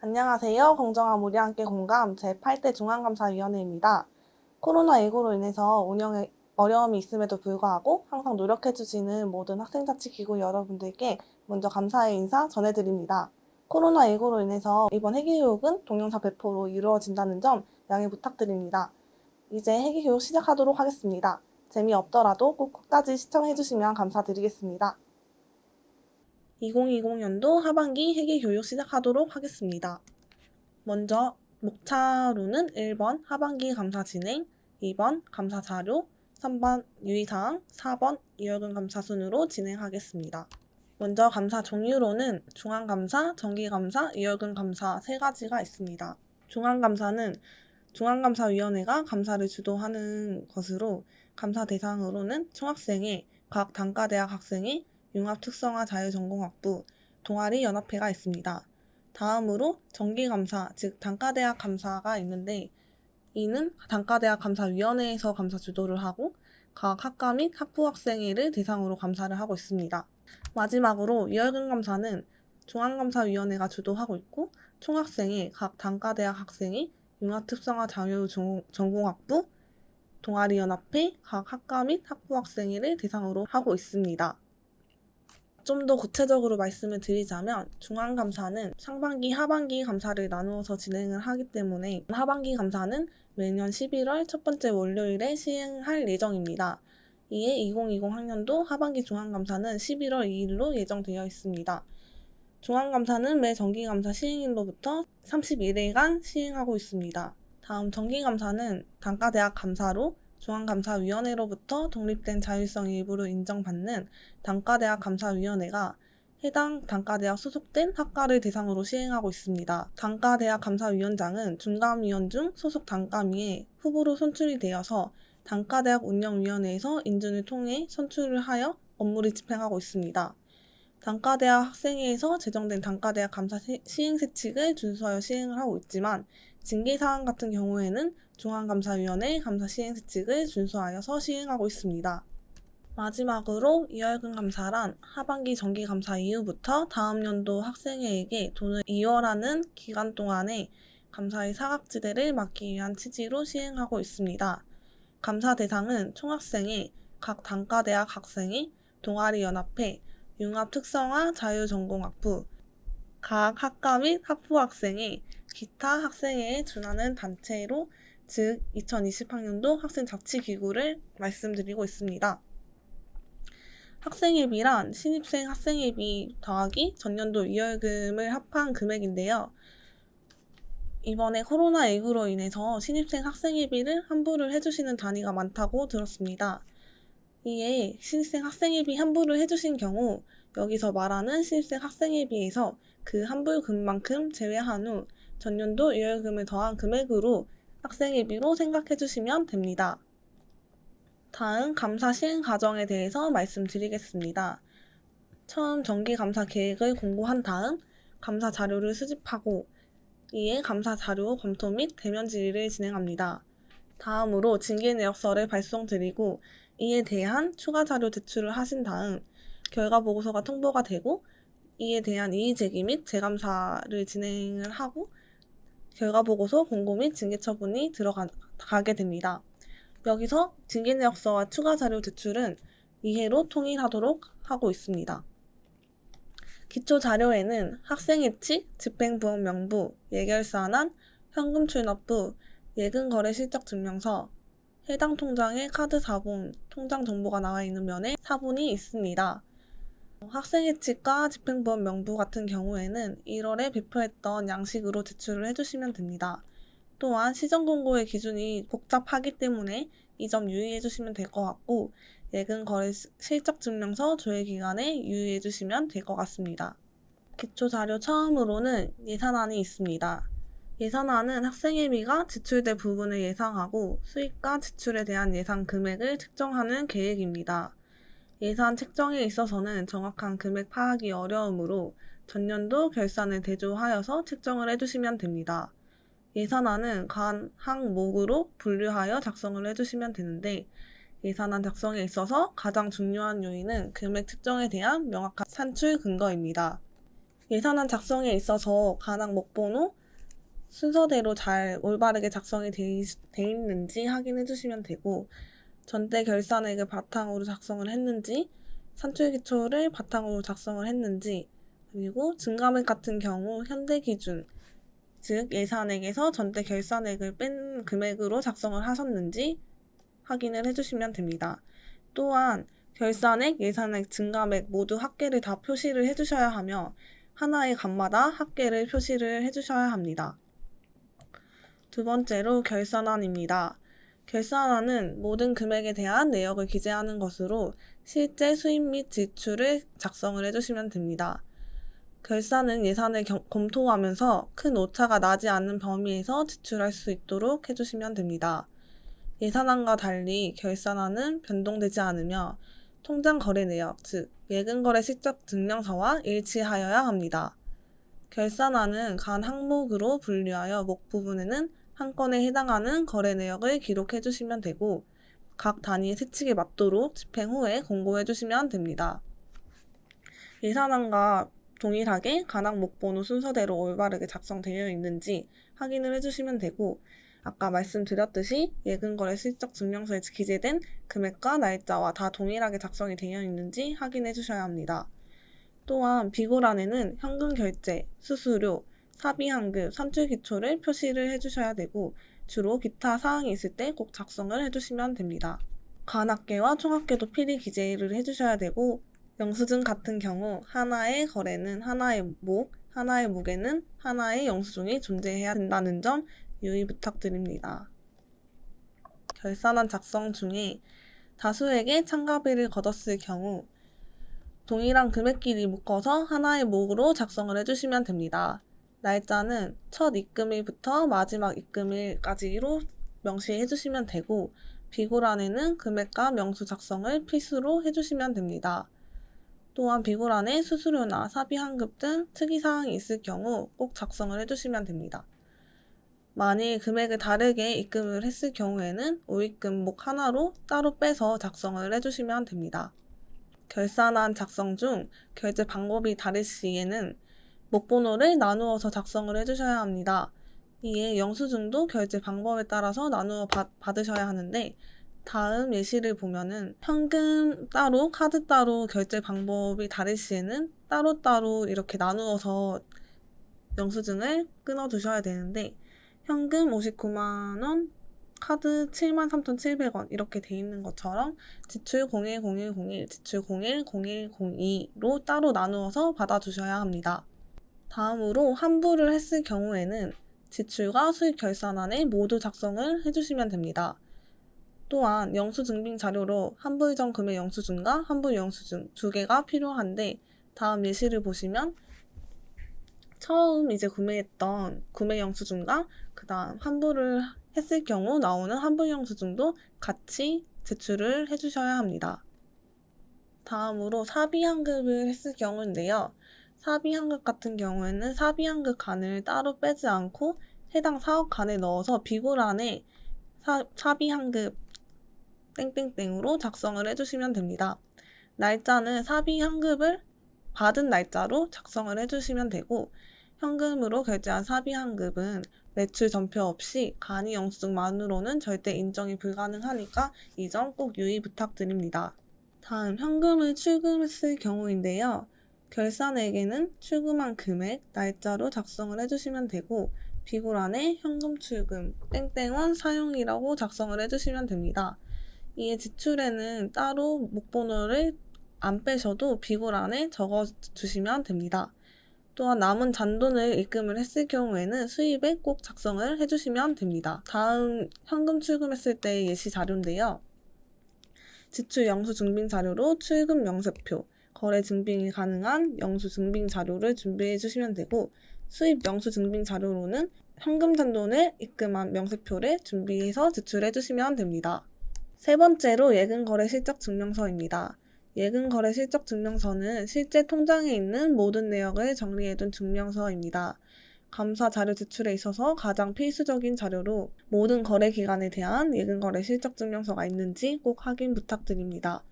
안녕하세요. 공정한 우리 함께 공감 제8대 중앙감사위원회입니다. 코로나19로 인해서 운영에 어려움이 있음에도 불구하고 항상 노력해주시는 모든 학생자치기구 여러분들께 먼저 감사의 인사 전해드립니다. 코로나19로 인해서 이번 회계교육은 동영상 배포로 이루어진다는 점 양해 부탁드립니다. 이제 회계교육 시작하도록 하겠습니다. 재미없더라도 꼭 끝까지 시청해주시면 감사드리겠습니다. 2020년도 하반기 회계교육 시작하도록 하겠습니다. 먼저 목차로는 1번 하반기 감사 진행, 2번 감사 자료, 3번 유의사항, 4번 이월금 감사 순으로 진행하겠습니다. 먼저 감사 종류로는 중앙감사, 정기감사, 이월금 감사 세 가지가 있습니다. 중앙감사는 중앙감사위원회가 감사를 주도하는 것으로 감사 대상으로는 총학생회, 각 단과대학 학생회, 융합특성화 자유전공학부, 동아리 연합회가 있습니다. 다음으로 정기감사, 즉 단과대학 감사가 있는데 이는 단과대학 감사위원회에서 감사 주도를 하고 각 학과 및 학부학생회를 대상으로 감사를 하고 있습니다. 마지막으로 이월금 감사는 중앙감사위원회가 주도하고 있고 총학생회, 각 단과대학 학생회, 융합특성화 자유전공학부, 동아리연합회, 각 학과 및 학부학생회를 대상으로 하고 있습니다. 좀 더 구체적으로 말씀을 드리자면 중앙감사는 상반기, 하반기 감사를 나누어서 진행을 하기 때문에 하반기 감사는 매년 11월 첫 번째 월요일에 시행할 예정입니다. 이에 2020 학년도 하반기 중앙감사는 11월 2일로 예정되어 있습니다. 중앙감사는 매 정기감사 시행일로부터 31일간 시행하고 있습니다. 다음 정기감사는 단과대학 감사로 중앙감사위원회로부터 독립된 자율성 일부를 인정받는 단과대학 감사위원회가 해당 단과대학 소속된 학과를 대상으로 시행하고 있습니다. 단과대학 감사위원장은 중감위원 중 소속 단과미에 후보로 선출이 되어서 단과대학 운영위원회에서 인준을 통해 선출을 하여 업무를 집행하고 있습니다. 단과대학 학생회에서 제정된 단과대학 감사 시행세칙을 준수하여 시행을 하고 있지만 징계사항 같은 경우에는 중앙감사위원회 감사 시행세칙을 준수하여서 시행하고 있습니다. 마지막으로 이월금 감사란 하반기 정기감사 이후부터 다음 연도 학생회에게 돈을 이월하는 기간 동안에 감사의 사각지대를 막기 위한 취지로 시행하고 있습니다. 감사 대상은 총학생회, 각 단과대학 학생회, 동아리연합회, 융합특성화 자유전공학부, 각 학과 및 학부학생회, 기타 학생회에 준하는 단체로 즉 2020학년도 학생자치기구를 말씀드리고 있습니다. 학생회비란 신입생 학생회비 더하기 전년도 이월금을 합한 금액인데요. 이번에 코로나19로 인해서 신입생 학생회비를 환불을 해주시는 단위가 많다고 들었습니다. 이에 신입생 학생회비 환불을 해주신 경우 여기서 말하는 신입생 학생회비에서 그 환불금만큼 제외한 후 전년도 이월금을 더한 금액으로 학생회비로 생각해주시면 됩니다. 다음 감사 시행 과정에 대해서 말씀드리겠습니다. 처음 정기감사 계획을 공고한 다음 감사 자료를 수집하고 이에 감사 자료 검토 및 대면 질의를 진행합니다. 다음으로 징계내역서를 발송드리고 이에 대한 추가 자료 제출을 하신 다음 결과 보고서가 통보가 되고 이에 대한 이의제기 및 재감사를 진행을 하고 결과 보고서 공고 및 징계 처분이 들어가게 됩니다. 여기서 징계내역서와 추가 자료 제출은 이해로 통일하도록 하고 있습니다. 기초 자료에는 학생예치, 집행부원 명부, 예결사안, 현금 출납부, 예금거래 실적증명서, 해당 통장의 카드 사본, 통장 정보가 나와 있는 면에 사본이 있습니다. 학생예치과 집행부원 명부 같은 경우에는 1월에 배포했던 양식으로 제출을 해주시면 됩니다. 또한 시정공고의 기준이 복잡하기 때문에 이 점 유의해주시면 될 것 같고 예금거래 실적증명서 조회기간에 유의해주시면 될 것 같습니다. 기초자료 처음으로는 예산안이 있습니다. 예산안은 학생회비가 지출될 부분을 예상하고 수입과 지출에 대한 예상 금액을 책정하는 계획입니다. 예산 책정에 있어서는 정확한 금액 파악이 어려우므로 전년도 결산을 대조하여서 책정을 해주시면 됩니다. 예산안은 간 항목으로 분류하여 작성을 해주시면 되는데 예산안 작성에 있어서 가장 중요한 요인은 금액 측정에 대한 명확한 산출 근거입니다. 예산안 작성에 있어서 간악 목번호 순서대로 잘 올바르게 작성이 돼 있는지 확인해 주시면 되고, 전대 결산액을 바탕으로 작성을 했는지, 산출기초를 바탕으로 작성을 했는지, 그리고 증감액 같은 경우 현대 기준, 즉 예산액에서 전대 결산액을 뺀 금액으로 작성을 하셨는지 확인을 해주시면 됩니다. 또한 결산액, 예산액, 증감액 모두 합계를 다 표시를 해주셔야 하며 하나의 값마다 합계를 표시를 해주셔야 합니다. 두 번째로 결산안입니다. 결산안은 모든 금액에 대한 내역을 기재하는 것으로 실제 수입 및 지출을 작성을 해주시면 됩니다. 결산은 예산을 검토하면서 큰 오차가 나지 않는 범위에서 지출할 수 있도록 해주시면 됩니다. 예산안과 달리 결산안은 변동되지 않으며 통장 거래 내역, 즉 예금거래 실적 증명서와 일치하여야 합니다. 결산안은 간 항목으로 분류하여 목 부분에는 한 건에 해당하는 거래 내역을 기록해 주시면 되고, 각 단위의 세칙에 맞도록 집행 후에 공고해 주시면 됩니다. 예산안과 동일하게 간악 목번호 순서대로 올바르게 작성되어 있는지 확인을 해주시면 되고, 아까 말씀드렸듯이 예금거래 실적 증명서에 기재된 금액과 날짜와 다 동일하게 작성이 되어 있는지 확인해 주셔야 합니다. 또한 비고란에는 현금 결제, 수수료, 사비환급, 산출기초를 표시를 해주셔야 되고, 주로 기타 사항이 있을 때 꼭 작성을 해주시면 됩니다. 간합계와 총합계도 필히 기재를 해주셔야 되고, 영수증 같은 경우 하나의 거래는 하나의 목, 하나의 목에는 하나의 영수증이 존재해야 된다는 점 유의 부탁드립니다. 결산안 작성 중에 다수에게 참가비를 거뒀을 경우 동일한 금액끼리 묶어서 하나의 목으로 작성을 해주시면 됩니다. 날짜는 첫 입금일부터 마지막 입금일까지로 명시해 주시면 되고, 비고란에는 금액과 명수 작성을 필수로 해주시면 됩니다. 또한 비고란에 수수료나 사비환급 등 특이사항이 있을 경우 꼭 작성을 해주시면 됩니다. 만일 금액을 다르게 입금을 했을 경우에는 오입금목 하나로 따로 빼서 작성을 해주시면 됩니다. 결산안 작성 중 결제 방법이 다를 시에는 목번호를 나누어서 작성을 해주셔야 합니다. 이에 영수증도 결제 방법에 따라서 나누어 받으셔야 하는데, 다음 예시를 보면은 현금 따로, 카드 따로 결제 방법이 다를 시에는 따로따로 이렇게 나누어서 영수증을 끊어두셔야 되는데, 현금 59만원, 카드 73,700원 이렇게 돼 있는 것처럼 지출 010101, 지출 010102로 따로 나누어서 받아주셔야 합니다. 다음으로 환불을 했을 경우에는 지출과 수익 결산안에 모두 작성을 해주시면 됩니다. 또한 영수증빙 자료로 환불 전 금액 영수증과 환불 영수증 두 개가 필요한데, 다음 예시를 보시면 처음 이제 구매했던 구매 영수증과 그 다음 환불을 했을 경우 나오는 환불 영수증도 같이 제출을 해주셔야 합니다. 다음으로 사비환급을 했을 경우인데요. 사비환급 같은 경우에는 사비환급 간을 따로 빼지 않고 해당 사업 간에 넣어서 비고란에 사비환급 땡땡땡으로 작성을 해주시면 됩니다. 날짜는 사비환급을 받은 날짜로 작성을 해주시면 되고, 현금으로 결제한 사비환급은 매출 전표 없이 간이 영수증만으로는 절대 인정이 불가능하니까 이 점 꼭 유의 부탁드립니다. 다음 현금을 출금했을 경우인데요. 결산액에는 출금한 금액, 날짜로 작성을 해주시면 되고, 비고란에 현금 출금, 땡땡원 사용이라고 작성을 해주시면 됩니다. 이에 지출에는 따로 목번호를 안 빼셔도 비고란에 적어주시면 됩니다. 또한 남은 잔돈을 입금을 했을 경우에는 수입에 꼭 작성을 해주시면 됩니다. 다음 현금 출금했을 때의 예시 자료인데요. 지출 영수 증빙 자료로 출금 영세표, 거래 증빙이 가능한 영수 증빙 자료를 준비해 주시면 되고, 수입 영수 증빙 자료로는 현금 잔돈을 입금한 명세표를 준비해서 제출해 주시면 됩니다. 세 번째로 예금거래 실적 증명서입니다. 예금거래 실적 증명서는 실제 통장에 있는 모든 내역을 정리해둔 증명서입니다. 감사 자료 제출에 있어서 가장 필수적인 자료로 모든 거래 기간에 대한 예금거래 실적 증명서가 있는지 꼭 확인 부탁드립니다.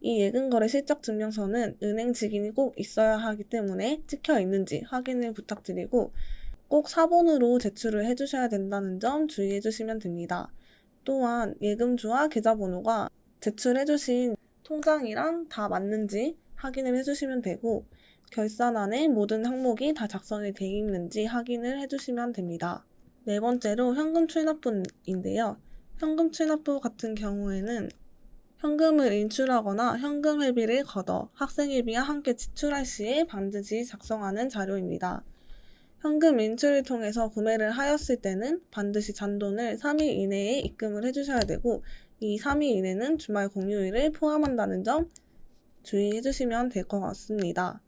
이 예금거래 실적증명서는 은행 직인이 꼭 있어야 하기 때문에 찍혀 있는지 확인을 부탁드리고 꼭 사본으로 제출을 해주셔야 된다는 점 주의해 주시면 됩니다. 또한 예금주와 계좌번호가 제출해주신 통장이랑 다 맞는지 확인을 해주시면 되고 결산안에 모든 항목이 다 작성이 되어 있는지 확인을 해주시면 됩니다. 네 번째로 현금 출납부인데요. 현금 출납부 같은 경우에는 현금을 인출하거나 현금 회비를 걷어 학생회비와 함께 지출할 시에 반드시 작성하는 자료입니다. 현금 인출을 통해서 구매를 하였을 때는 반드시 잔돈을 3일 이내에 입금을 해주셔야 되고 이 3일 이내는 주말 공휴일을 포함한다는 점 주의해 주시면 될 것 같습니다.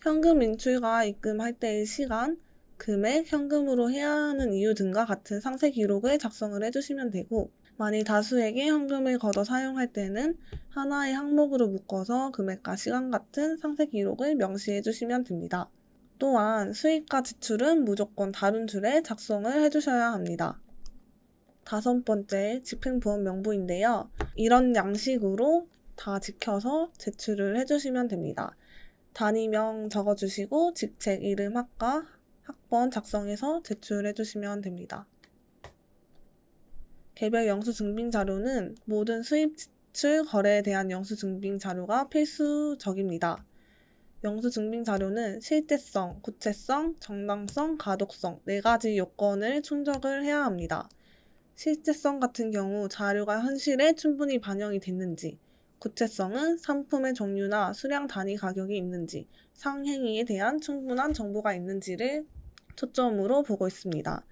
현금 인출과 입금할 때의 시간, 금액, 현금으로 해야 하는 이유 등과 같은 상세 기록을 작성을 해주시면 되고 만일 다수에게 현금을 걷어 사용할 때는 하나의 항목으로 묶어서 금액과 시간 같은 상세 기록을 명시해 주시면 됩니다. 또한 수입과 지출은 무조건 다른 줄에 작성을 해주셔야 합니다. 다섯 번째, 집행부원 명부인데요. 이런 양식으로 다 지켜서 제출을 해주시면 됩니다. 단위명 적어주시고 직책, 이름, 학과, 학번 작성해서 제출해 주시면 됩니다. 개별 영수증빙 자료는 모든 수입, 지출, 거래에 대한 영수증빙 자료가 필수적입니다. 영수증빙 자료는 실제성, 구체성, 정당성, 가독성 4가지 요건을 충족을 해야 합니다. 실제성 같은 경우 자료가 현실에 충분히 반영이 됐는지, 구체성은 상품의 종류나 수량 단위 가격이 있는지, 상행위에 대한 충분한 정보가 있는지를 초점으로 보고 있습니다.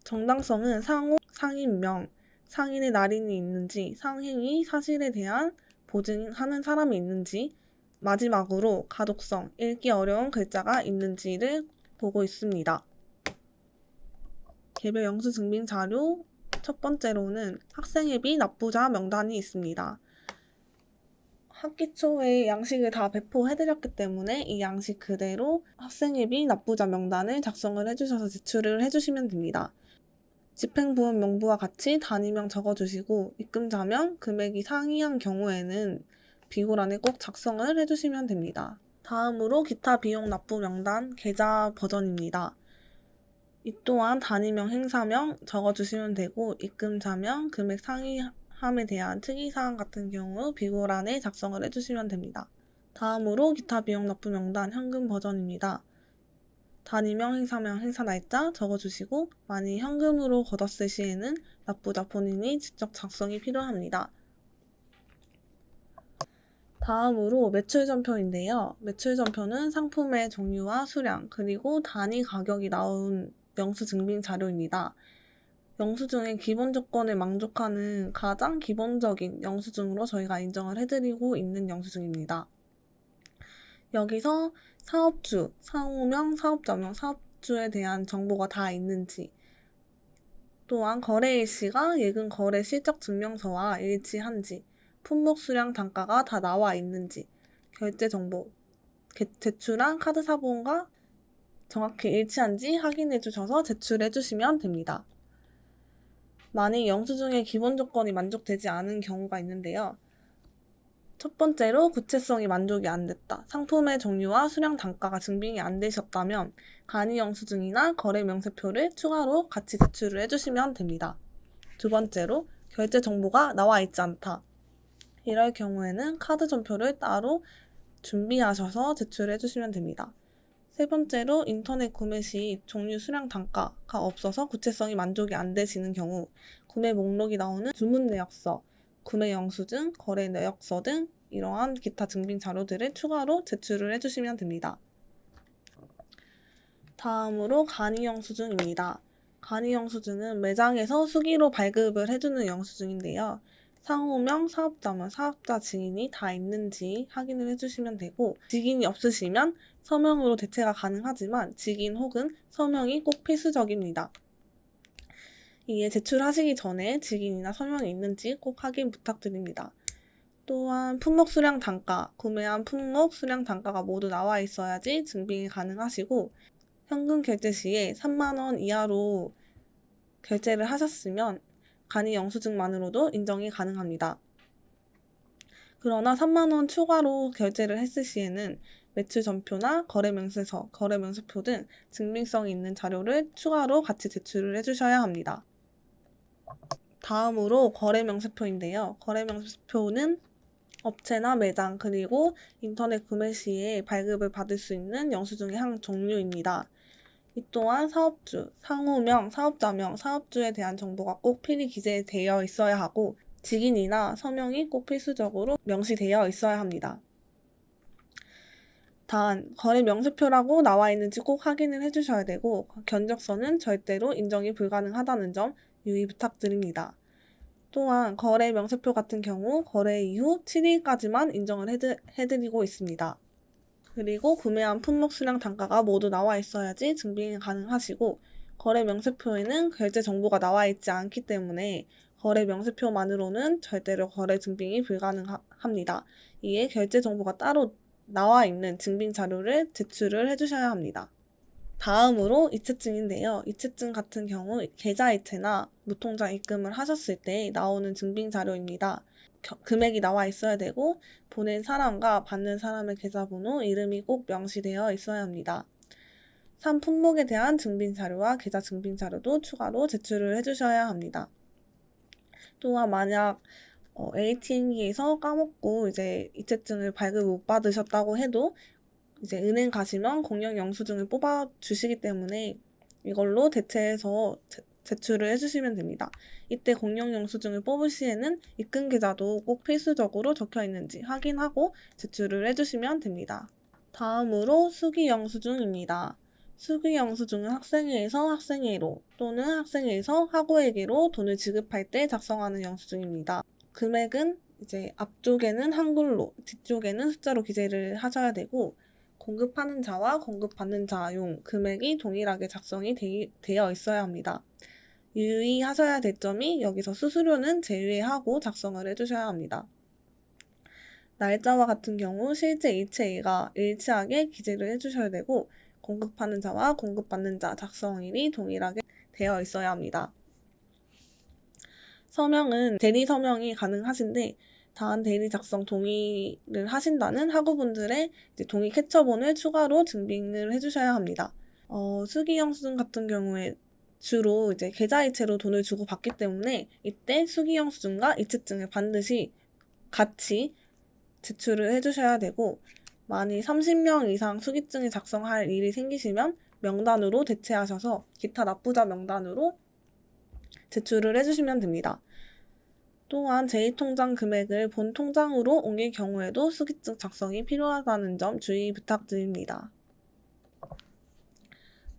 정당성은 상호, 상인명, 상인의 날인이 있는지, 상행위 사실에 대한 보증하는 사람이 있는지, 마지막으로 가독성, 읽기 어려운 글자가 있는지를 보고 있습니다. 개별 영수증빙 자료 첫 번째로는 학생회비 납부자 명단이 있습니다. 학기 초에 양식을 다 배포해드렸기 때문에 이 양식 그대로 학생회비 납부자 명단을 작성을 해주셔서 제출을 해주시면 됩니다. 집행부원 명부와 같이 단위명 적어주시고 입금자명, 금액이 상이한 경우에는 비고란에 꼭 작성을 해주시면 됩니다. 다음으로 기타 비용 납부 명단 계좌 버전입니다. 이 또한 단위명, 행사명 적어주시면 되고 입금자명, 금액 상이함에 대한 특이사항 같은 경우 비고란에 작성을 해주시면 됩니다. 다음으로 기타 비용 납부 명단 현금 버전입니다. 단위명, 행사명, 행사 날짜 적어주시고 만일 현금으로 걷었을 시에는 납부자 본인이 직접 작성이 필요합니다. 다음으로 매출전표인데요. 매출전표는 상품의 종류와 수량 그리고 단위 가격이 나온 영수증빙 자료입니다. 영수증의 기본 조건을 만족하는 가장 기본적인 영수증으로 저희가 인정을 해드리고 있는 영수증입니다. 여기서 사업주, 상호명, 사업자명, 사업주에 대한 정보가 다 있는지 또한 거래일시가 예금 거래 실적 증명서와 일치한지 품목 수량 단가가 다 나와 있는지 결제 정보, 제출한 카드 사본과 정확히 일치한지 확인해 주셔서 제출해 주시면 됩니다. 만일 영수증의 기본 조건이 만족되지 않은 경우가 있는데요. 첫 번째로 구체성이 만족이 안 됐다. 상품의 종류와 수량 단가가 증빙이 안 되셨다면 간이 영수증이나 거래 명세표를 추가로 같이 제출을 해주시면 됩니다. 두 번째로 결제 정보가 나와 있지 않다. 이럴 경우에는 카드 전표를 따로 준비하셔서 제출해 주시면 됩니다. 세 번째로 인터넷 구매 시 종류 수량 단가가 없어서 구체성이 만족이 안 되시는 경우 구매 목록이 나오는 주문 내역서, 구매 영수증, 거래 내역서 등 이러한 기타 증빙 자료들을 추가로 제출을 해주시면 됩니다. 다음으로 간이 영수증입니다. 간이 영수증은 매장에서 수기로 발급을 해주는 영수증인데요. 상호명, 사업자명, 사업자 증인이 다 있는지 확인을 해주시면 되고 직인이 없으시면 서명으로 대체가 가능하지만 직인 혹은 서명이 꼭 필수적입니다. 이에 제출하시기 전에 직인이나 서명이 있는지 꼭 확인 부탁드립니다. 또한 품목 수량 단가, 구매한 품목 수량 단가가 모두 나와 있어야지 증빙이 가능하시고 현금 결제 시에 3만원 이하로 결제를 하셨으면 간이 영수증만으로도 인정이 가능합니다. 그러나 3만 원 추가로 결제를 했을 시에는 매출 전표나 거래 명세서, 거래 명세표 등 증빙성이 있는 자료를 추가로 같이 제출을 해주셔야 합니다. 다음으로 거래 명세표인데요. 거래 명세표는 업체나 매장 그리고 인터넷 구매 시에 발급을 받을 수 있는 영수증의 한 종류입니다. 이 또한 사업주, 상호명, 사업자명, 사업주에 대한 정보가 꼭 필히 기재되어 있어야 하고 직인이나 서명이 꼭 필수적으로 명시되어 있어야 합니다. 단, 거래 명세표라고 나와 있는지 꼭 확인을 해주셔야 되고 견적서는 절대로 인정이 불가능하다는 점 유의 부탁드립니다. 또한 거래 명세표 같은 경우 거래 이후 7일까지만 인정을 해드리고 있습니다. 그리고 구매한 품목 수량 단가가 모두 나와 있어야지 증빙이 가능하시고 거래 명세표에는 결제 정보가 나와 있지 않기 때문에 거래 명세표만으로는 절대로 거래 증빙이 불가능합니다. 이에 결제 정보가 따로 나와 있는 증빙 자료를 제출을 해주셔야 합니다. 다음으로 이체증인데요. 이체증 같은 경우 계좌이체나 무통장 입금을 하셨을 때 나오는 증빙 자료입니다. 금액이 나와 있어야 되고 보낸 사람과 받는 사람의 계좌번호, 이름이 꼭 명시되어 있어야 합니다. 산 품목에 대한 증빙 자료와 계좌 증빙 자료도 추가로 제출을 해주셔야 합니다. 또한 만약 ATM기에서 까먹고 이제 이체증을 발급 못 받으셨다고 해도 이제 은행 가시면 공영 영수증을 뽑아 주시기 때문에 이걸로 대체해서 제출을 해주시면 됩니다. 이때 공영 영수증을 뽑을 시에는 입금 계좌도 꼭 필수적으로 적혀 있는지 확인하고 제출을 해주시면 됩니다. 다음으로 수기 영수증입니다. 수기 영수증은 학생회에서 학생회로 또는 학생회에서 학우에게로 돈을 지급할 때 작성하는 영수증입니다. 금액은 이제 앞쪽에는 한글로, 뒤쪽에는 숫자로 기재를 하셔야 되고 공급하는 자와 공급받는 자용 금액이 동일하게 작성이 되어 있어야 합니다. 유의하셔야 될 점이 여기서 수수료는 제외하고 작성을 해주셔야 합니다. 날짜와 같은 경우 실제 이체일과 일치하게 기재를 해주셔야 되고 공급하는 자와 공급받는 자 작성일이 동일하게 되어 있어야 합니다. 서명은 대리 서명이 가능하신데 단 대리 작성 동의를 하신다는 학우분들의 동의 캡처본을 추가로 증빙을 해주셔야 합니다. 수기 영수증 같은 경우에 주로 이제 계좌이체로 돈을 주고 받기 때문에 이때 수기 영수증과 이체증을 반드시 같이 제출을 해주셔야 되고 만일 30명 이상 수기증을 작성할 일이 생기시면 명단으로 대체하셔서 기타 납부자 명단으로 제출을 해주시면 됩니다. 또한 제2통장 금액을 본 통장으로 옮길 경우에도 수기증 작성이 필요하다는 점 주의 부탁드립니다.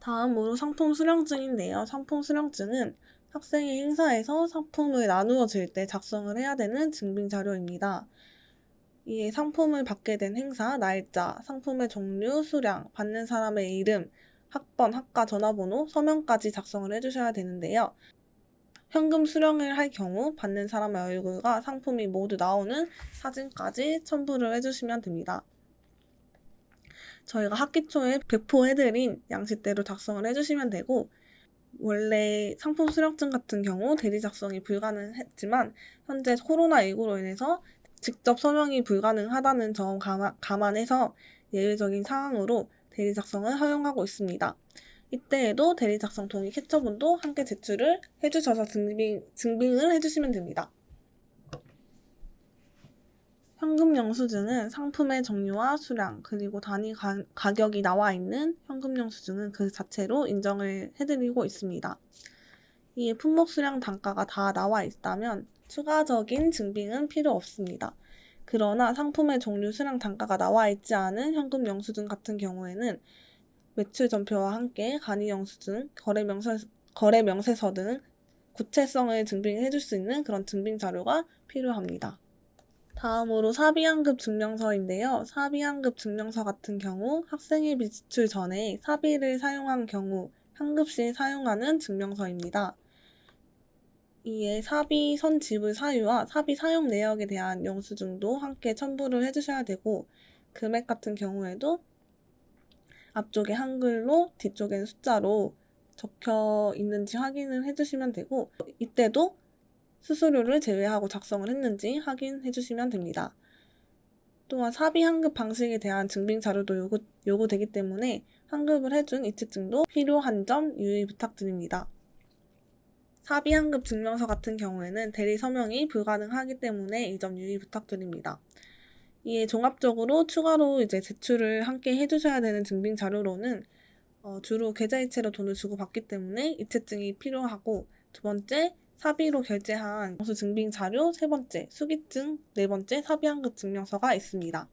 다음으로 상품 수령증인데요. 상품 수령증은 학생의 행사에서 상품을 나누어 줄 때 작성을 해야 되는 증빙 자료입니다. 이에 상품을 받게 된 행사, 날짜, 상품의 종류, 수량, 받는 사람의 이름, 학번, 학과 전화번호, 서명까지 작성을 해주셔야 되는데요. 현금 수령을 할 경우 받는 사람의 얼굴과 상품이 모두 나오는 사진까지 첨부를 해주시면 됩니다. 저희가 학기 초에 배포해드린 양식대로 작성을 해주시면 되고 원래 상품 수령증 같은 경우 대리 작성이 불가능했지만 현재 코로나19로 인해서 직접 서명이 불가능하다는 점 감안해서 예외적인 상황으로 대리 작성을 허용하고 있습니다. 이때에도 대리 작성 동의 캡처본도 함께 제출을 해주셔서 증빙을 해주시면 됩니다. 현금 영수증은 상품의 종류와 수량 그리고 단위 가격이 나와 있는 현금 영수증은 그 자체로 인정을 해드리고 있습니다. 이에 품목 수량 단가가 다 나와 있다면 추가적인 증빙은 필요 없습니다. 그러나 상품의 종류 수량 단가가 나와 있지 않은 현금 영수증 같은 경우에는 매출 전표와 함께 간이 영수증, 거래 명세서 등 구체성을 증빙해 줄 수 있는 그런 증빙 자료가 필요합니다. 다음으로 사비환급 증명서인데요. 사비환급 증명서 같은 경우 학생이 비출 전에 사비를 사용한 경우 환급 시 사용하는 증명서입니다. 이에 사비 선지불 사유와 사비 사용 내역에 대한 영수증도 함께 첨부를 해주셔야 되고 금액 같은 경우에도 앞쪽에 한글로 뒤쪽에는 숫자로 적혀 있는지 확인을 해주시면 되고 이때도 수수료를 제외하고 작성을 했는지 확인해 주시면 됩니다. 또한 사비 환급 방식에 대한 증빙 자료도 요구되기 때문에 환급을 해준 이체증도 필요한 점 유의 부탁드립니다. 사비 환급 증명서 같은 경우에는 대리 서명이 불가능하기 때문에 이 점 유의 부탁드립니다. 이에 종합적으로 추가로 이제 제출을 함께 해주셔야 되는 증빙 자료로는 주로 계좌이체로 돈을 주고 받기 때문에 이체증이 필요하고, 두 번째 사비로 결제한 영수 증빙 자료, 세 번째 수기증, 네 번째 사비 환급 증명서가 있습니다.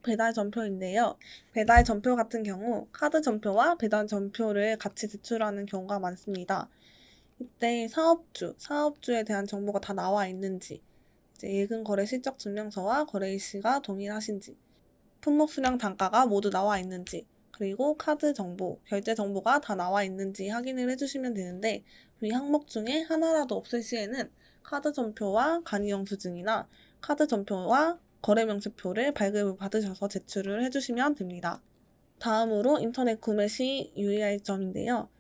배달 전표인데요. 배달 전표 같은 경우 카드 전표와 배달 전표를 같이 제출하는 경우가 많습니다. 이때 사업주에 대한 정보가 다 나와 있는지, 이제 예금 거래 실적 증명서와 거래 일시가 동일하신지, 품목 수량 단가가 모두 나와 있는지, 그리고 카드 정보, 결제 정보가 다 나와 있는지 확인을 해주시면 되는데, 위 항목 중에 하나라도 없을 시에는 카드 전표와 간이영수증이나 카드 전표와 거래 명세표를 발급을 받으셔서 제출을 해주시면 됩니다. 다음으로 인터넷 구매 시 유의할 점인데요.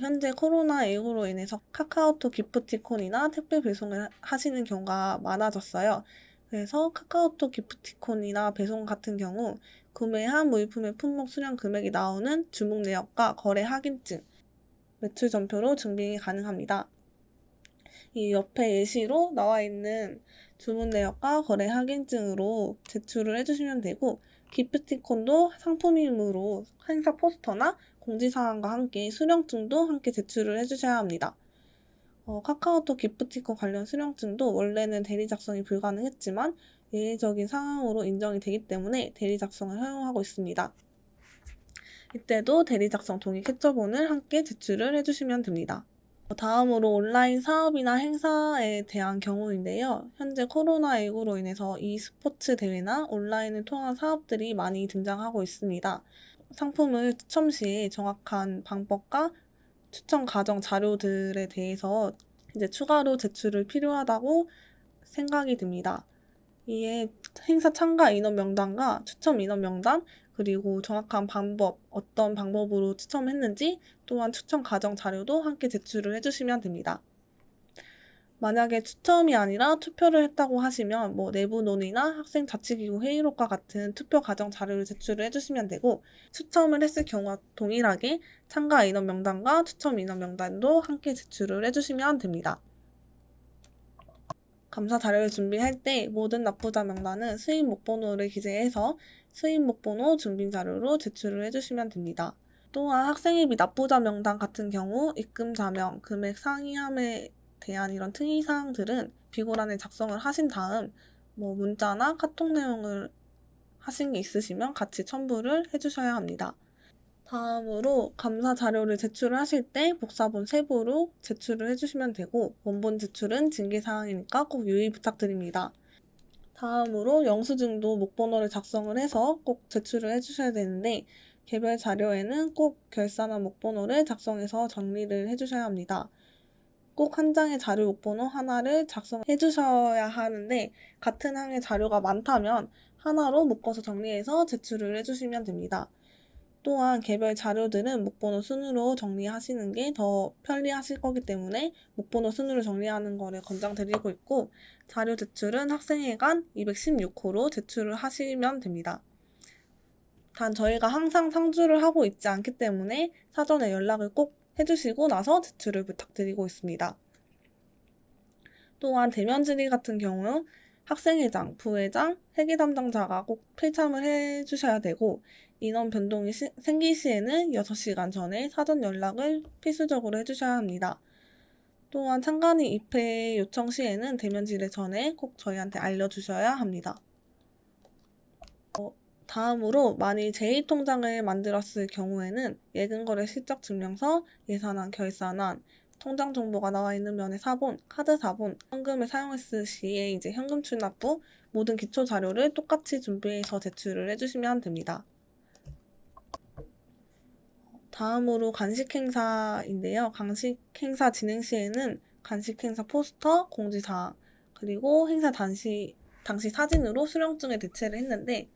현재 코로나19로 인해서 카카오톡 기프티콘이나 택배 배송을 하시는 경우가 많아졌어요. 그래서 카카오톡 기프티콘이나 배송 같은 경우 구매한 물품의 품목 수량 금액이 나오는 주목 내역과 거래 확인증, 매출 전표로 증빙이 가능합니다. 이 옆에 예시로 나와 있는 주문 내역과 거래 확인증으로 제출을 해주시면 되고, 기프티콘도 상품이므로 행사 포스터나 공지사항과 함께 수령증도 함께 제출을 해주셔야 합니다. 카카오톡 기프티콘 관련 수령증도 원래는 대리 작성이 불가능했지만 예외적인 상황으로 인정이 되기 때문에 대리 작성을 허용하고 있습니다. 이때도 대리 작성 동의 캡처본을 함께 제출을 해주시면 됩니다. 다음으로 온라인 사업이나 행사에 대한 경우인데요. 현재 코로나19로 인해서 e스포츠 대회나 온라인을 통한 사업들이 많이 등장하고 있습니다. 상품을 추첨 시 정확한 방법과 추천 과정 자료들에 대해서 이제 추가로 제출을 필요하다고 생각이 듭니다. 이에 행사 참가 인원 명단과 추첨 인원 명단, 그리고 정확한 방법, 어떤 방법으로 추첨했는지, 또한 추첨 과정 자료도 함께 제출을 해주시면 됩니다. 만약에 추첨이 아니라 투표를 했다고 하시면 내부 논의나 학생 자치기구 회의록과 같은 투표 과정 자료를 제출을 해주시면 되고, 추첨을 했을 경우와 동일하게 참가 인원 명단과 추첨 인원 명단도 함께 제출을 해주시면 됩니다. 감사 자료를 준비할 때 모든 납부자 명단은 수입 목번호를 기재해서 수입 목번호 증빙 자료로 제출을 해주시면 됩니다. 또한 학생회비 납부자 명단 같은 경우 입금 자명, 금액 상이함에 대한 이런 특이 사항들은 비고란에 작성을 하신 다음 문자나 카톡 내용을 하신 게 있으시면 같이 첨부를 해주셔야 합니다. 다음으로 감사 자료를 제출을 하실 때 복사본 세부로 제출을 해주시면 되고, 원본 제출은 징계사항이니까 꼭 유의 부탁드립니다. 다음으로 영수증도 목번호를 작성을 해서 꼭 제출을 해주셔야 되는데, 개별 자료에는 꼭 결산한 목번호를 작성해서 정리를 해주셔야 합니다. 꼭 한 장의 자료 목번호 하나를 작성해 주셔야 하는데, 같은 항의 자료가 많다면 하나로 묶어서 정리해서 제출을 해주시면 됩니다. 또한 개별 자료들은 목번호 순으로 정리하시는 게 더 편리하실 거기 때문에 목번호 순으로 정리하는 거를 권장드리고 있고, 자료 제출은 학생회관 216호로 제출을 하시면 됩니다. 단 저희가 항상 상주를 하고 있지 않기 때문에 사전에 연락을 꼭 해주시고 나서 제출을 부탁드리고 있습니다. 또한 대면 질의 같은 경우 학생회장, 부회장, 회계 담당자가 꼭 필참을 해주셔야 되고, 인원 변동이 생길 시에는 6시간 전에 사전 연락을 필수적으로 해주셔야 합니다. 또한 참관인 입회 요청 시에는 대면 질의 전에 꼭 저희한테 알려주셔야 합니다. 다음으로 만일 제2통장을 만들었을 경우에는 예금거래 실적 증명서, 예산안, 결산안, 통장 정보가 나와 있는 면의 사본, 카드 사본, 현금을 사용했을 시에 이제 현금 출납부, 모든 기초 자료를 똑같이 준비해서 제출을 해주시면 됩니다. 다음으로 간식 행사인데요. 간식 행사 진행 시에는 간식 행사 포스터, 공지사항, 그리고 행사 당시 사진으로 수령증을 대체를 했는데,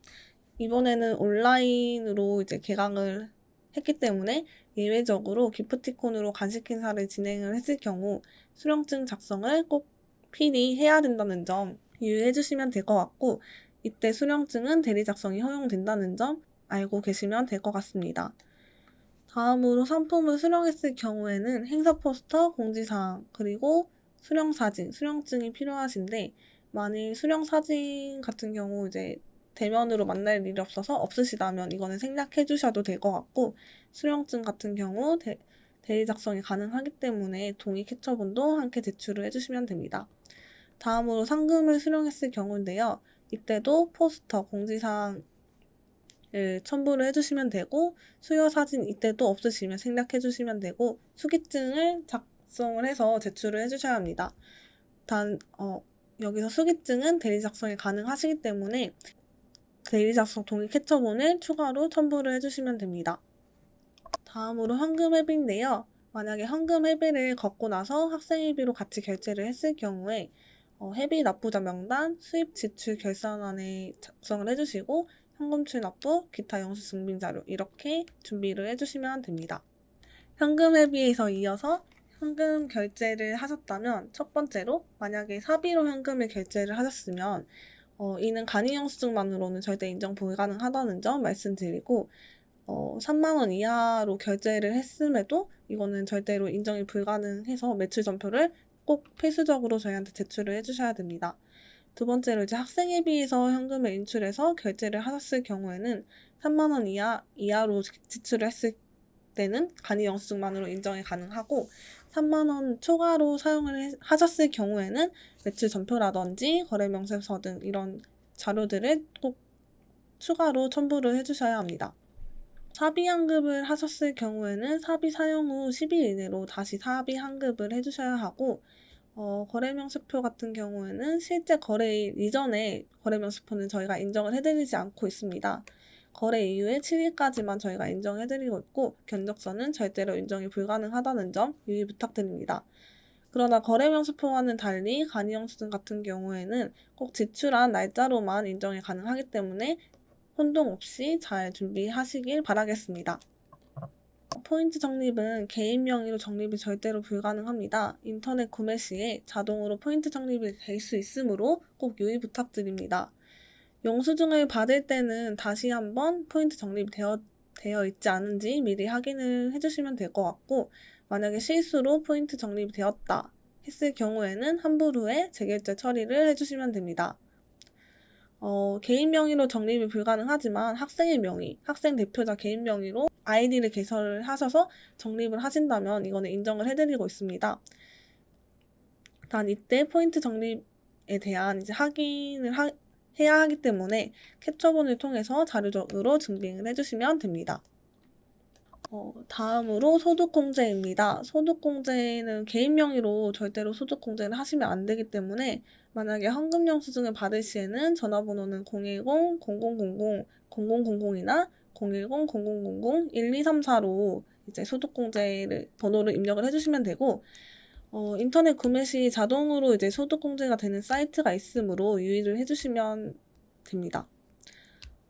이번에는 온라인으로 이제 개강을 했기 때문에 예외적으로 기프티콘으로 간식 행사를 진행을 했을 경우 수령증 작성을 꼭 필히 해야 된다는 점 유의해 주시면 될 것 같고, 이때 수령증은 대리 작성이 허용된다는 점 알고 계시면 될 것 같습니다. 다음으로 상품을 수령했을 경우에는 행사 포스터, 공지사항, 그리고 수령사진, 수령증이 필요하신데 만일 수령사진 같은 경우 이제 대면으로 만날 일이 없어서 없으시다면 이거는 생략해 주셔도 될 것 같고 수령증 같은 경우 대리 작성이 가능하기 때문에 동의 캡처본도 함께 제출을 해주시면 됩니다. 다음으로 상금을 수령했을 경우인데요. 이때도 포스터, 공지사항 첨부를 해주시면 되고 수여 사진 이때도 없으시면 생략해 주시면 되고 수기증을 작성을 해서 제출을 해주셔야 합니다. 여기서 수기증은 대리 작성이 가능하시기 때문에 대리 작성 동의 캡처본을 추가로 첨부를 해주시면 됩니다. 다음으로 현금 회비인데요. 만약에 현금 회비를 걷고 나서 학생 회비로 같이 결제를 했을 경우에 회비 납부자 명단, 수입 지출 결산안에 작성을 해주시고 현금출 납부, 기타 영수 증빙 자료 이렇게 준비를 해주시면 됩니다. 현금 회비에서 이어서 현금 결제를 하셨다면 첫 번째로 만약에 사비로 현금을 결제를 하셨으면 이는 간이 영수증만으로는 절대 인정 불가능하다는 점 말씀드리고 3만 원 이하로 결제를 했음에도 이거는 절대로 인정이 불가능해서 매출 전표를 꼭 필수적으로 저희한테 제출을 해주셔야 됩니다. 두 번째로 이제 학생회비에서 현금을 인출해서 결제를 하셨을 경우에는 3만 원 이하로 지출을 했을 때는 간이 영수증만으로 인정이 가능하고 3만 원 초과로 사용을 하셨을 경우에는 매출 전표라든지 거래명세서 등 이런 자료들을 꼭 추가로 첨부를 해주셔야 합니다. 사비 환급을 하셨을 경우에는 사비 사용 후 10일 이내로 다시 사비 환급을 해주셔야 하고 거래명세표 같은 경우에는 실제 거래일 이전에 거래명세표는 저희가 인정을 해드리지 않고 있습니다. 거래 이후에 7일까지만 저희가 인정해드리고 있고 견적서는 절대로 인정이 불가능하다는 점 유의 부탁드립니다. 그러나 거래명세표와는 달리 간이영수증 같은 경우에는 꼭 지출한 날짜로만 인정이 가능하기 때문에 혼동 없이 잘 준비하시길 바라겠습니다. 포인트 적립은 개인 명의로 적립이 절대로 불가능합니다. 인터넷 구매 시에 자동으로 포인트 적립이 될 수 있으므로 꼭 유의 부탁드립니다. 영수증을 받을 때는 다시 한번 포인트 적립이 되어 있지 않은지 미리 확인을 해주시면 될 것 같고 만약에 실수로 포인트 적립이 되었다 했을 경우에는 환불 후에 재결제 처리를 해주시면 됩니다. 개인 명의로 적립이 불가능하지만 학생의 명의, 학생 대표자 개인 명의로 아이디를 개설을 하셔서 적립을 하신다면 이거는 인정을 해드리고 있습니다. 단 이때 포인트 적립에 대한 이제 확인을 해야 하기 때문에 캡처본을 통해서 자료적으로 증빙을 해주시면 됩니다. 다음으로 소득공제입니다. 소득공제는 개인 명의로 절대로 소득공제를 하시면 안 되기 때문에 만약에 현금영수증을 받을 시에는 전화번호는 010-0000-0000이나 010-0000-1234로 이제 소득공제를 번호를 입력을 해주시면 되고 인터넷 구매 시 자동으로 이제 소득공제가 되는 사이트가 있으므로 유의를 해주시면 됩니다.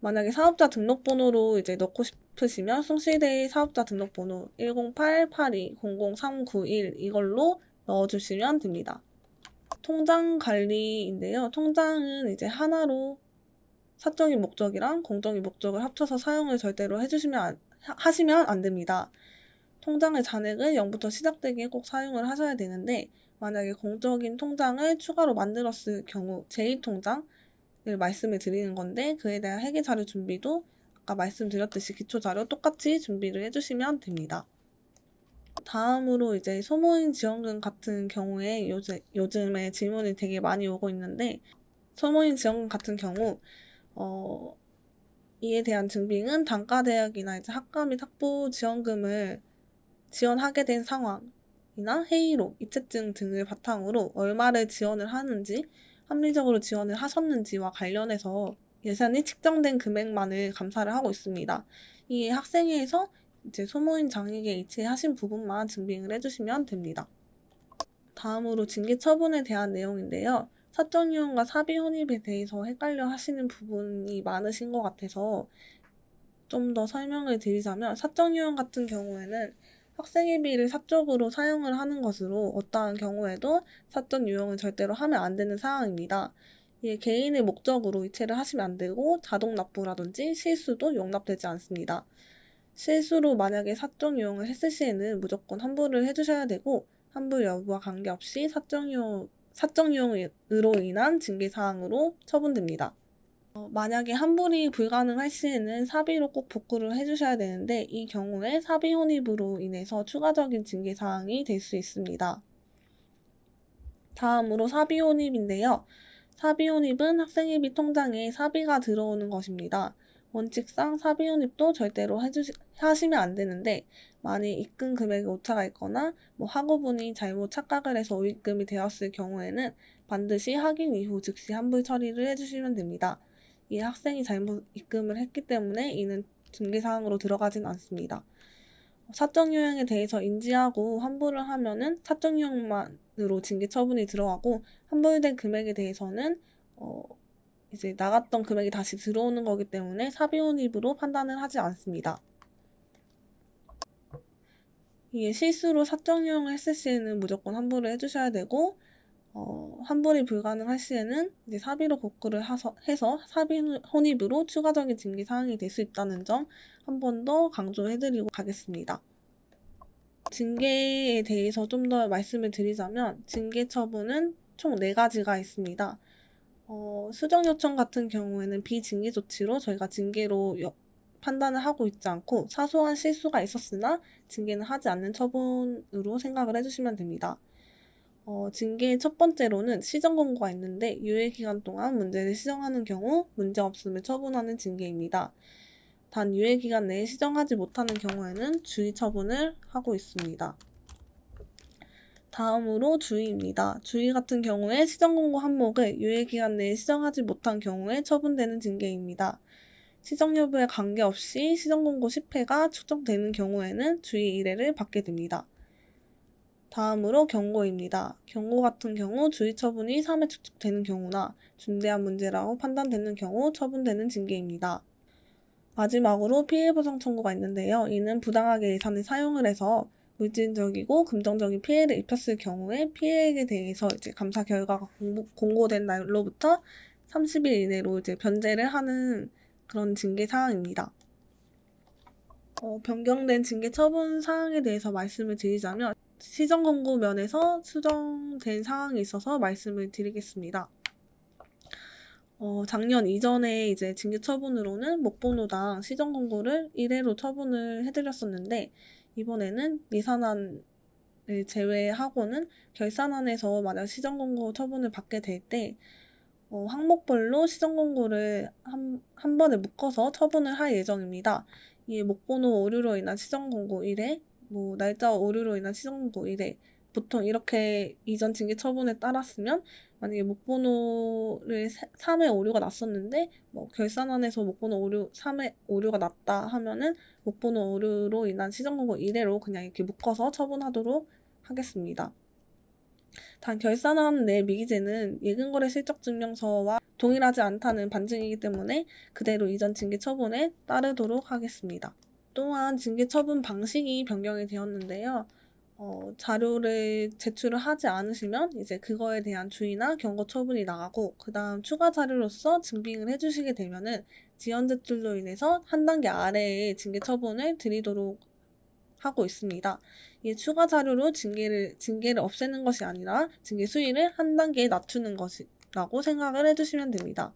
만약에 사업자 등록번호로 이제 넣고 싶으시면 숭실대의 사업자 등록번호 108-82-00391 이걸로 넣어주시면 됩니다. 통장 관리인데요. 통장은 이제 하나로 사적인 목적이랑 공적인 목적을 합쳐서 사용을 절대로 하시면 안 됩니다. 통장의 잔액은 0부터 시작되기에 꼭 사용을 하셔야 되는데 만약에 공적인 통장을 추가로 만들었을 경우 제2통장을 말씀을 드리는 건데 그에 대한 회계자료 준비도 아까 말씀드렸듯이 기초자료 똑같이 준비를 해주시면 됩니다. 다음으로 이제 소모임 지원금 같은 경우에 요즘에 질문이 되게 많이 오고 있는데 소모임 지원금 같은 경우 이에 대한 증빙은 단과대학이나 이제 학과 및 학부 지원금을 지원하게 된 상황이나 회의록, 이체증 등을 바탕으로 얼마를 지원을 하는지 합리적으로 지원을 하셨는지와 관련해서 예산이 측정된 금액만을 감사를 하고 있습니다. 이에 학생회에서 이제 소모임 장익에 이체하신 부분만 증빙을 해주시면 됩니다. 다음으로 징계 처분에 대한 내용인데요. 사적유형과 사비혼입에 대해서 헷갈려 하시는 부분이 많으신 것 같아서 좀 더 설명을 드리자면 사적유형 같은 경우에는 학생회비를 사적으로 사용을 하는 것으로 어떠한 경우에도 사적 유형은 절대로 하면 안 되는 상황입니다. 예, 개인의 목적으로 이체를 하시면 안 되고 자동 납부라든지 실수도 용납되지 않습니다. 실수로 만약에 사적 유용을 했을 시에는 무조건 환불을 해주셔야 되고 환불 여부와 관계없이 사적 유용으로 인한 징계사항으로 처분됩니다. 만약에 환불이 불가능할 시에는 사비로 꼭 복구를 해주셔야 되는데 이 경우에 사비 혼입으로 인해서 추가적인 징계사항이 될 수 있습니다. 다음으로 사비 혼입인데요. 사비 혼입은 학생회비 통장에 사비가 들어오는 것입니다. 원칙상 사비 혼입도 절대로 하시면 안 되는데 만일 입금 금액에 오차가 있거나 학우분이 잘못 착각을 해서 오입금이 되었을 경우에는 반드시 확인 이후 즉시 환불 처리를 해주시면 됩니다. 이 학생이 잘못 입금을 했기 때문에 이는 징계사항으로 들어가진 않습니다. 사적 유형에 대해서 인지하고 환불을 하면은 사적 유형만으로 징계 처분이 들어가고 환불된 금액에 대해서는 이제 나갔던 금액이 다시 들어오는 거기 때문에 사비혼입으로 판단을 하지 않습니다. 이게 실수로 사적 유형을 했을 시에는 무조건 환불을 해주셔야 되고 환불이 불가능할 시에는 이제 사비로 복구를 해서 사비 혼입으로 추가적인 징계 사항이 될 수 있다는 점 한 번 더 강조해드리고 가겠습니다. 징계에 대해서 좀 더 말씀을 드리자면 징계 처분은 총 4가지가 있습니다. 수정 요청 같은 경우에는 비징계 조치로 저희가 징계로 판단을 하고 있지 않고 사소한 실수가 있었으나 징계는 하지 않는 처분으로 생각을 해주시면 됩니다. 징계의 첫 번째로는 시정 권고가 있는데 유예 기간 동안 문제를 시정하는 경우 문제 없음을 처분하는 징계입니다. 단 유예 기간 내에 시정하지 못하는 경우에는 주의 처분을 하고 있습니다. 다음으로 주의입니다. 주의 같은 경우에 시정 권고 항목을 유예 기간 내에 시정하지 못한 경우에 처분되는 징계입니다. 시정 여부에 관계없이 시정 권고 10회가 축적되는 경우에는 주의 1회를 받게 됩니다. 다음으로 경고입니다. 경고 같은 경우 주의 처분이 3회 축적되는 경우나 중대한 문제라고 판단되는 경우 처분되는 징계입니다. 마지막으로 피해보상 청구가 있는데요. 이는 부당하게 예산을 사용을 해서 물질적이고 금전적인 피해를 입혔을 경우에 피해액에 대해서 이제 감사 결과가 공고된 날로부터 30일 이내로 이제 변제를 하는 그런 징계 사항입니다. 변경된 징계 처분 사항에 대해서 말씀을 드리자면 시정 권고 면에서 수정된 사항이 있어서 말씀을 드리겠습니다. 작년 이전에 이제 징계 처분으로는 목번호당 시정 권고를 1회로 처분을 해드렸었는데 이번에는 예산안을 제외하고는 결산안에서 만약 시정 권고 처분을 받게 될 때 항목별로 시정 권고를 한 번에 묶어서 처분을 할 예정입니다. 이 목번호 오류로 인한 시정 권고 1회, 날짜 오류로 인한 시정 권고 1회, 보통 이렇게 이전 징계 처분에 따랐으면 만약에 목번호를 3회 오류가 났었는데 결산안에서 목번호 3회 오류가 났다 하면은 목번호 오류로 인한 시정 권고 1회로 그냥 이렇게 묶어서 처분하도록 하겠습니다. 단 결산안 내 미기재는 예금거래 실적증명서와 동일하지 않다는 반증이기 때문에 그대로 이전 징계 처분에 따르도록 하겠습니다. 또한 징계 처분 방식이 변경이 되었는데요. 자료를 제출을 하지 않으시면 이제 그거에 대한 주의나 경고 처분이 나가고 그 다음 추가 자료로서 증빙을 해주시게 되면은 지연 제출로 인해서 한 단계 아래의 징계 처분을 드리도록 하고 있습니다. 이 추가 자료로 징계를 없애는 것이 아니라 징계 수위를 한 단계 낮추는 것이라고 생각을 해주시면 됩니다.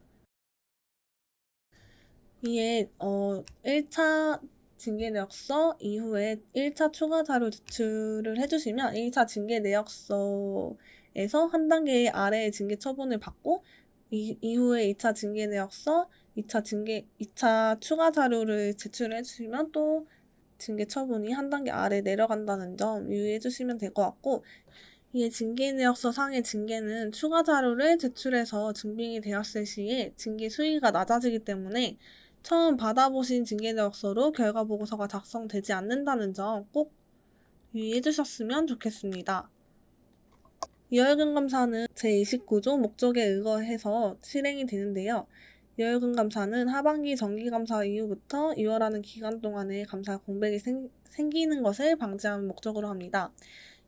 이에 1차 징계 내역서 이후에 1차 추가 자료 제출을 해주시면 1차 징계 내역서에서 한 단계 아래의 징계 처분을 받고 이후에 2차 징계 내역서, 2차 추가 자료를 제출해 주시면 또 징계 처분이 한 단계 아래 내려간다는 점 유의해 주시면 될 것 같고 이에 징계 내역서 상의 징계는 추가 자료를 제출해서 증빙이 되었을 시에 징계 수위가 낮아지기 때문에 처음 받아보신 징계 내역서로 결과 보고서가 작성되지 않는다는 점 꼭 유의해 주셨으면 좋겠습니다. 이월금 감사는 제29조 목적에 의거해서 실행이 되는데요. 이월금 감사는 하반기 정기감사 이후부터 2월하는 기간 동안에 감사 공백이 생기는 것을 방지하는 목적으로 합니다.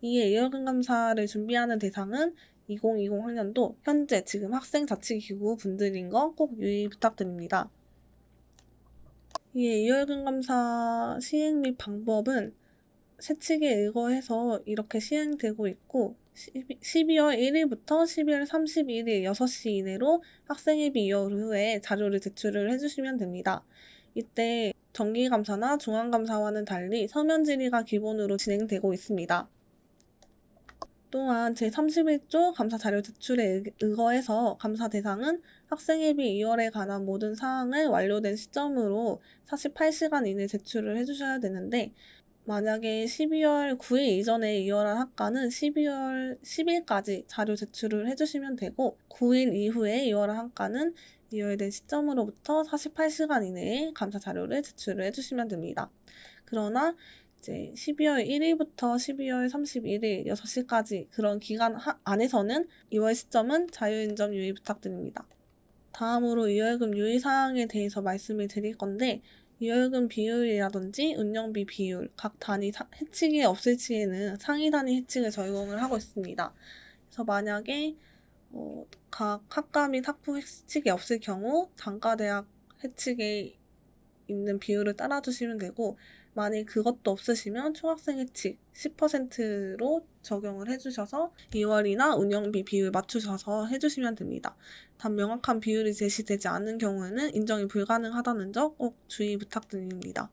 이에 이월금 감사를 준비하는 대상은 2020 학년도 현재 지금 학생자치기구 분들인 거 꼭 유의 부탁드립니다. 이에 이월금 감사 시행 및 방법은 세칙에 의거해서 이렇게 시행되고 있고 12월 1일부터 12월 31일 6시 이내로 학생회비 이후에 자료를 제출을 해주시면 됩니다. 이때 정기감사나 중앙감사와는 달리 서면 질의가 기본으로 진행되고 있습니다. 또한 제31조 감사 자료 제출에 의거해서 감사 대상은 학생회비 2월에 관한 모든 사항을 완료된 시점으로 48시간 이내 제출을 해주셔야 되는데 만약에 12월 9일 이전에 이월한 학과는 12월 10일까지 자료 제출을 해주시면 되고 9일 이후에 이월한 학과는 이월된 시점으로부터 48시간 이내에 감사 자료를 제출을 해주시면 됩니다. 그러나 이제 12월 1일부터 12월 31일 6시까지 그런 기간 안에서는 2월 시점은 자유인점 유의 부탁드립니다. 다음으로 이월금 유의사항에 대해서 말씀을 드릴 건데 이월금 비율이라든지 운영비 비율, 각 단위 해치기 없을 시에는 상위 단위 해치를 적용을 하고 있습니다. 그래서 만약에 각 학과 및 학부 해치기 없을 경우 단과대학 해치기 있는 비율을 따라주시면 되고 만일 그것도 없으시면 총학생 해칙 10%로 적용을 해주셔서 2월이나 운영비 비율 맞추셔서 해주시면 됩니다. 단 명확한 비율이 제시되지 않는 경우에는 인정이 불가능하다는 점 꼭 주의 부탁드립니다.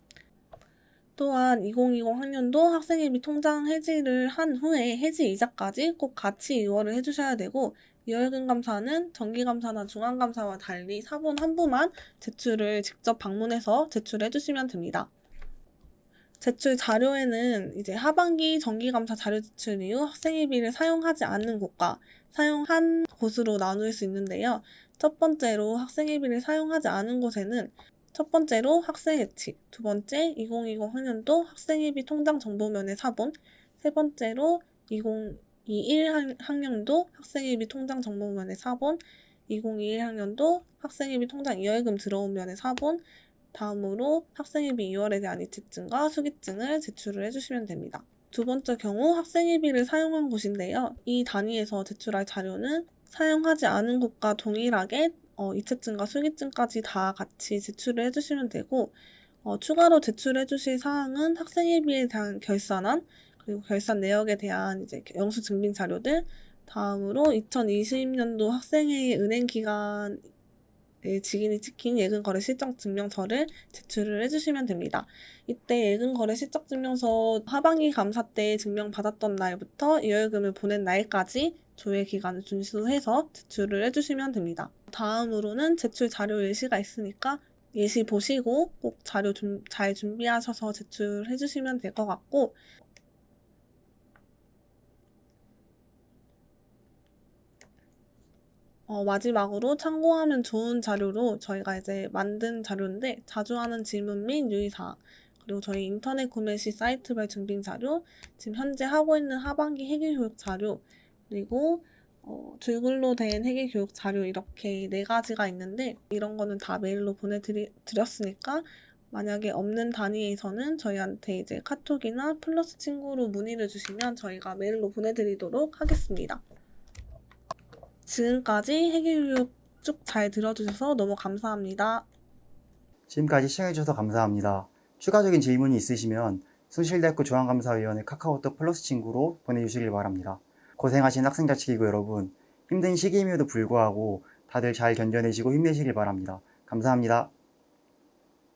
또한 2020 학년도 학생회비 통장 해지를 한 후에 해지 이자까지 꼭 같이 이월을 해주셔야 되고 이월금 감사는 정기감사나 중앙감사와 달리 사본 한 부만 제출을 직접 방문해서 제출해 주시면 됩니다. 제출 자료에는 이제 하반기 정기감사 자료 제출 이후 학생회비를 사용하지 않는 곳과 사용한 곳으로 나눌 수 있는데요. 첫 번째로 학생회비를 사용하지 않은 곳에는 첫 번째로 학생예칙, 두 번째 2020 학년도 학생회비 통장 정보면의 사본, 세 번째로 2021 학년도 학생회비 통장 정보면의 사본, 2021 학년도 학생회비 통장 이월금 들어온 면의 사본, 다음으로 학생회비 2월에 대한 이체증과 수기증을 제출을 해주시면 됩니다. 두 번째 경우 학생회비를 사용한 곳인데요. 이 단위에서 제출할 자료는 사용하지 않은 곳과 동일하게 이체증과 수기증까지 다 같이 제출을 해주시면 되고 추가로 제출해 주실 사항은 학생회비에 대한 결산안 그리고 결산 내역에 대한 이제 영수 증빙 자료들 다음으로 2020년도 학생회의 은행 기간 직인이 찍힌 예금거래 실적 증명서를 제출을 해주시면 됩니다. 이때 예금거래 실적 증명서 하반기 감사 때 증명받았던 날부터 이월금을 보낸 날까지 조회 기간을 준수해서 제출을 해주시면 됩니다. 다음으로는 제출 자료 예시가 있으니까 예시 보시고 꼭 자료 잘 준비하셔서 제출해 주시면 될 것 같고 마지막으로 참고하면 좋은 자료로 저희가 이제 만든 자료인데 자주 하는 질문 및 유의사항 그리고 저희 인터넷 구매 시 사이트별 증빙 자료 지금 현재 하고 있는 하반기 회계교육 자료 그리고 줄글로 된 회계교육 자료 이렇게 4가지가 있는데 이런 거는 다 메일로 보내드렸으니까 만약에 없는 단위에서는 저희한테 이제 카톡이나 플러스 친구로 문의를 주시면 저희가 메일로 보내드리도록 하겠습니다. 지금까지 회계교육 쭉 잘 들어주셔서 너무 감사합니다. 지금까지 시청해주셔서 감사합니다. 추가적인 질문이 있으시면 숭실대학교 중앙감사위원회 카카오톡 플러스 친구로 보내주시길 바랍니다. 고생하신 학생자치기구 여러분, 힘든 시기임에도 불구하고 다들 잘 견뎌내시고 힘내시길 바랍니다. 감사합니다.